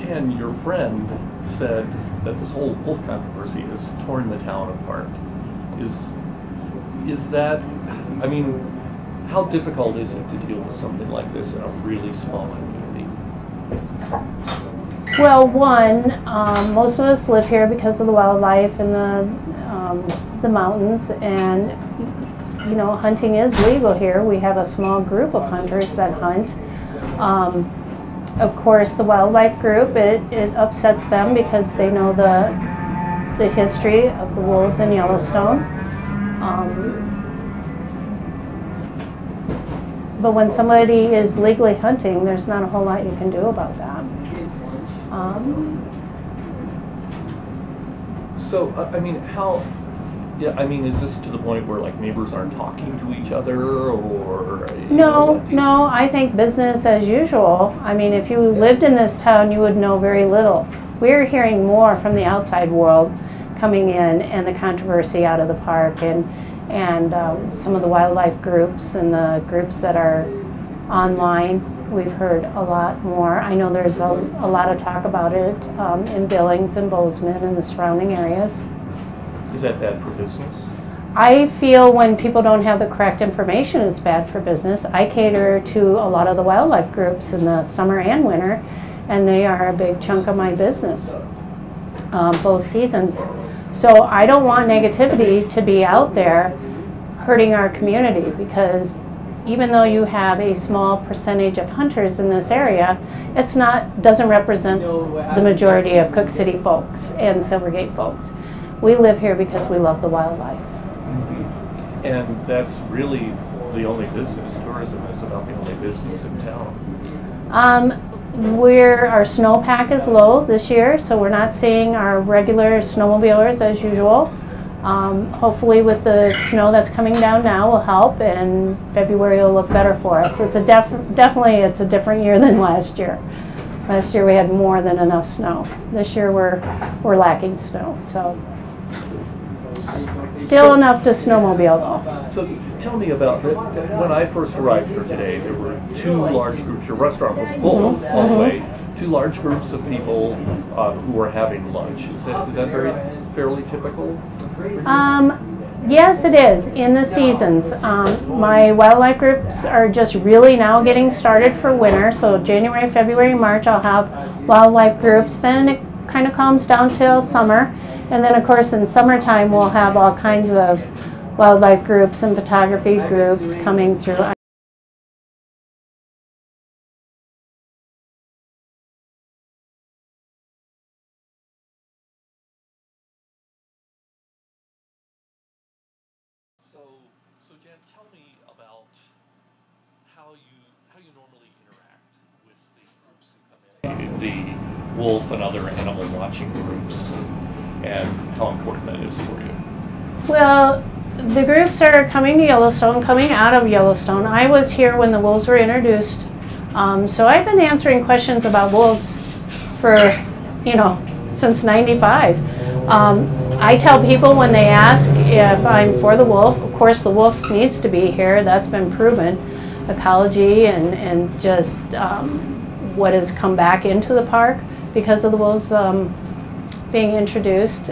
and your friend said that this whole wolf controversy has torn the town apart. Is that, I mean, how difficult is it to deal with something like this in a really small community? Well, one, most of us live here because of the wildlife and the mountains, and you know, hunting is legal here. We have a small group of hunters that hunt. Of course, the wildlife group, it upsets them because they know the history of the wolves in Yellowstone. But when somebody is legally hunting, there's not a whole lot you can do about that. So, I mean, is this to the point where like neighbors aren't talking to each other, or? No, I think business as usual. I mean, if you lived in this town, you would know very little. We're hearing more from the outside world coming in, and the controversy out of the park, and some of the wildlife groups and the groups that are online. We've heard a lot more. I know there's a lot of talk about it in Billings and Bozeman and the surrounding areas. Is that bad for business? I feel when people don't have the correct information, it's bad for business. I cater to a lot of the wildlife groups in the summer and winter, and they are a big chunk of my business, both seasons. So I don't want negativity to be out there hurting our community, because even though you have a small percentage of hunters in this area, doesn't represent the majority of Cook City folks and Silvergate folks. We live here because we love the wildlife. And that's really the only business. Tourism is about the only business in town. Our snowpack is low this year, so we're not seeing our regular snowmobilers as usual. Hopefully with the snow that's coming down now will help, and February will look better for us. It's definitely a different year than last year. Last year we had more than enough snow. This year we're lacking snow, so still enough to snowmobile though. So tell me about it. When I first arrived here today, there were two large groups. Your restaurant was full all the way. Two large groups of people who were having lunch. Is that fairly typical? Yes, it is, in the seasons. My wildlife groups are just really now getting started for winter, so January, February, March I'll have wildlife groups, then it kind of calms down till summer, and then of course in summertime we'll have all kinds of wildlife groups and photography groups coming through. So Jan, tell me about how you normally interact with the groups that come in, the wolf and other animal watching groups, and how important that is for you. Well, the groups are coming to Yellowstone, coming out of Yellowstone. I was here when the wolves were introduced, so I've been answering questions about wolves for, since '95. I tell people when they ask if I'm for the wolf, of course the wolf needs to be here, that's been proven. Ecology and just what has come back into the park because of the wolves being introduced.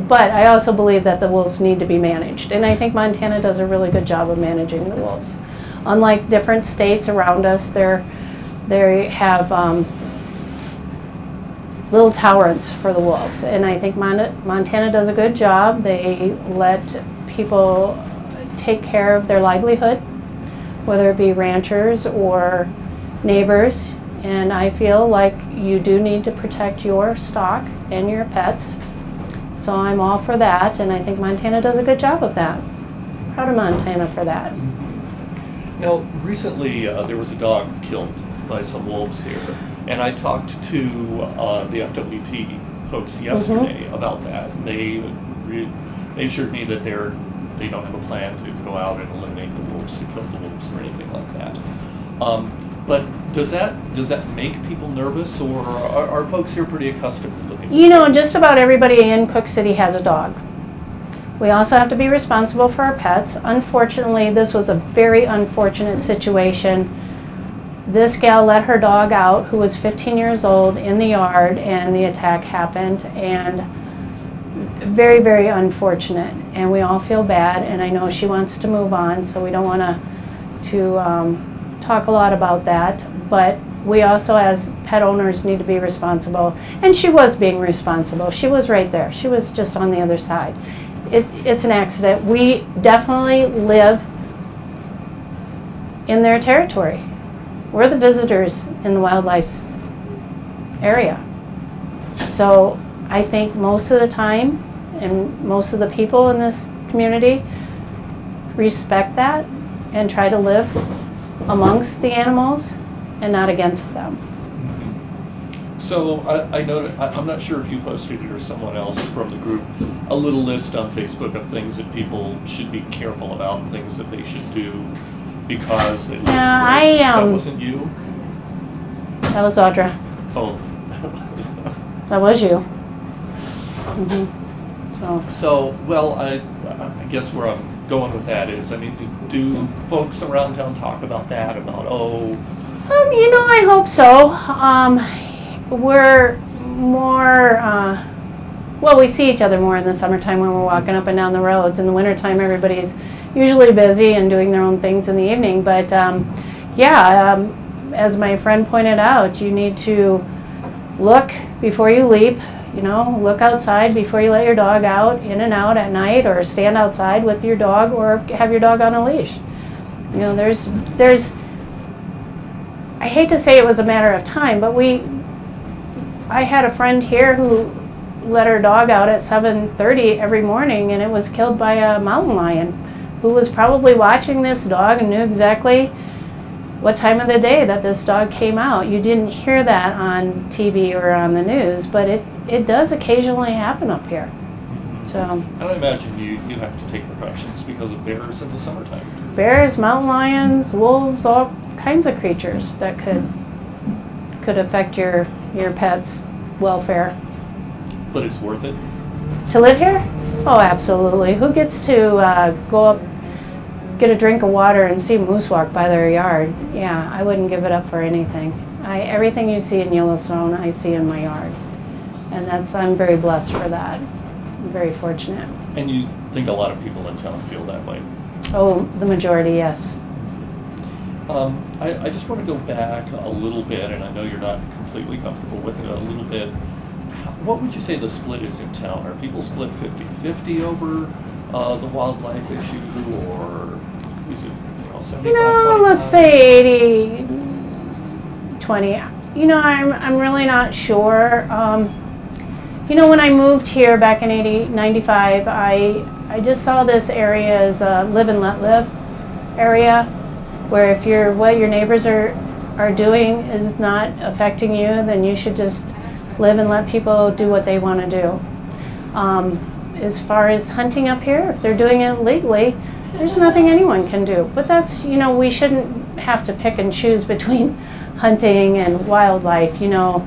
But I also believe that the wolves need to be managed, and I think Montana does a really good job of managing the wolves. Unlike different states around us, they have little tolerance for the wolves, and I think Montana does a good job. They let people take care of their livelihood, whether it be ranchers or neighbors, and I feel like you do need to protect your stock and your pets, so I'm all for that, and I think Montana does a good job of that. Proud of Montana for that. Now, recently there was a dog killed by some wolves here, and I talked to the FWP folks yesterday about that. They assured me that they don't have a plan to go out and eliminate the wolves, to kill the wolves or anything like that. But does that make people nervous, or are folks here pretty accustomed to looking? Just about everybody in Cook City has a dog. We also have to be responsible for our pets. Unfortunately, this was a very unfortunate situation. this gal let her dog out, who was 15 years old, in the yard, and the attack happened, and very, very unfortunate, and we all feel bad, and I know she wants to move on, so we don't want to talk a lot about that, but we also, as pet owners, need to be responsible, and she was being responsible. She was right there. She was just on the other side. It's an accident. We definitely live in their territory. We're the visitors in the wildlife area. So I think most of the time, and most of the people in this community respect that and try to live amongst the animals and not against them. So I noticed, I'm not sure if you posted it or someone else from the group, a little list on Facebook of things that people should be careful about and things that they should do because it was that wasn't you? That was Audra. Oh. That was you. So well, I guess where I'm going with that is, I mean, do folks around town talk about that, about, you know, I hope so. We're more, well, we see each other more in the summertime when we're walking up and down the roads. In the wintertime, everybody's usually busy and doing their own things in the evening. But, as my friend pointed out, you need to look before you leap. You know, look outside before you let your dog out, in and out at night, or stand outside with your dog, or have your dog on a leash. You know, there's, I hate to say it was a matter of time, but I had a friend here who let her dog out at 7:30 every morning, and it was killed by a mountain lion who was probably watching this dog and knew exactly what time of the day that this dog came out. You didn't hear that on TV or on the news, but it does occasionally happen up here. So. And I imagine you have to take precautions because of bears in the summertime. Bears, mountain lions, wolves, all kinds of creatures that could affect your pet's welfare. But it's worth it? To live here? Oh, absolutely. Who gets to go up, get a drink of water and see moose walk by their yard? Yeah, I wouldn't give it up for anything. Everything you see in Yellowstone, I see in my yard. And I'm very blessed for that. I'm very fortunate. And you think a lot of people in town feel that way? Oh, the majority, yes. I just want to go back a little bit, and I know you're not completely comfortable with it, a little bit. What would you say the split is in town? Are people split 50-50 over the wildlife issue, or is it 75-25? No, let's say 80-20. You know, I'm really not sure. You know, when I moved here back in 95, I just saw this area as a live and let live area, where if what your neighbors are doing is not affecting you, then you should just live and let people do what they want to do. As far as hunting up here, if they're doing it legally, there's nothing anyone can do. But that's, you know, we shouldn't have to pick and choose between hunting and wildlife. You know,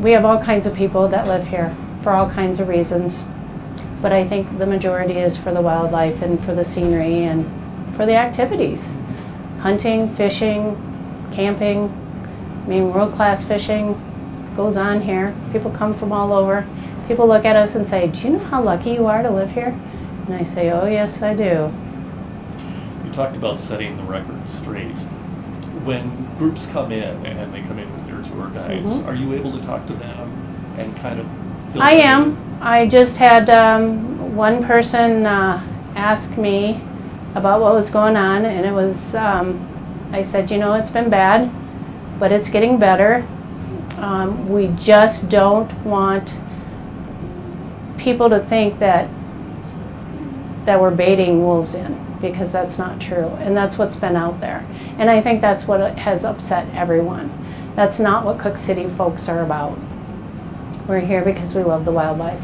we have all kinds of people that live here for all kinds of reasons. But I think the majority is for the wildlife and for the scenery and for the activities. Hunting, fishing, camping, I mean, world-class fishing goes on here. People come from all over. People look at us and say, do you know how lucky you are to live here? And I say, oh, yes, I do. You talked about setting the record straight. When groups come in and they come in with their tour guides, are you able to talk to them and kind of... I am. I just had one person ask me about what was going on, and it was, I said, you know, it's been bad, but it's getting better. We just don't want people to think that we're baiting wolves in, because that's not true, and that's what's been out there. And I think that's what has upset everyone. That's not what Cook City folks are about. We're here because we love the wildlife.